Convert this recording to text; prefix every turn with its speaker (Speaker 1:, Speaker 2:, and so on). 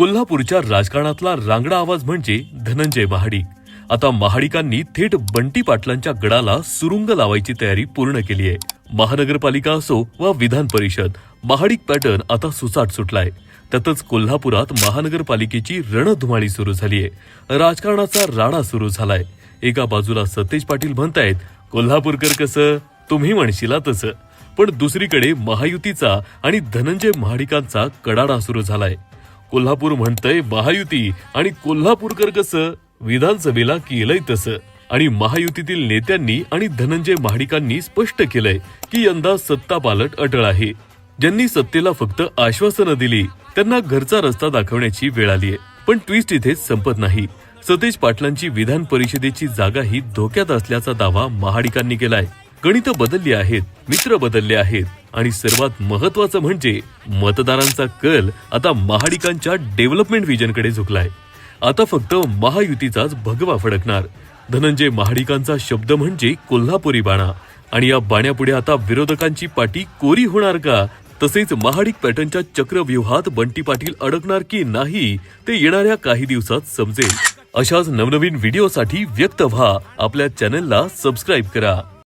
Speaker 1: कोल्हापूरच्या राजकारणातला रांगडा आवाज म्हणजे धनंजय महाडिक. आता महाडिकांनी थेट बंटी पाटलांच्या गडाला सुरुंग लावायची तयारी पूर्ण केली आहे. महानगरपालिका असो वा विधान परिषद, महाडिक पॅटर्न आता सुसाट सुटलाय. त्यातच कोल्हापुरात महानगरपालिकेची रणधुमाळी सुरू झालीय. राजकारणाचा राडा सुरू झालाय. एका बाजूला सतेज पाटील म्हणतायत कोल्हापूरकर कसं, तुम्ही म्हणशीला तसं. पण दुसरीकडे महायुतीचा आणि धनंजय महाडिकांचा कडाडा सुरू झालाय. कोल्हापूर म्हणतंय महायुती आणि कोल्हापूरकर कसं, विधानसभेला केलंय तसं. आणि महायुतीतील नेत्यांनी आणि धनंजय महाडिकांनी स्पष्ट केलंय की यंदा सत्ता पालट अटळ आहे. ज्यांनी सत्तेला फक्त आश्वासनं दिली त्यांना घरचा रस्ता दाखवण्याची वेळ आलीय. पण ट्विस्ट इथेच संपत नाही. सतेज पाटलांची विधान परिषदेची जागाही धोक्यात असल्याचा दावा महाडिकांनी केलाय. गणितं बदलली आहेत, मित्र बदलले आहेत आणि सर्वात महत्वाचं म्हणजे मतदारांचा कल आता महाडिकांच्या डेव्हलपमेंट व्हिजनकडे झुकलाय. आता फक्त महायुतीचाच भगवा फडकणार. धनंजय महाडिकांचा शब्द म्हणजे कोल्हापुरी बाणा आणि या बाण्यापुढे आता विरोधकांची पाठी कोरी होणार का? तसेच महाडिक पॅटर्नच्या चक्रव्यूहात बंटी पाटील अडकणार की नाही ते येणाऱ्या काही दिवसात समजेल. अशाच नवनवीन व्हिडिओसाठी व्यक्त व्हा. आपल्या चॅनलला सबस्क्राईब करा.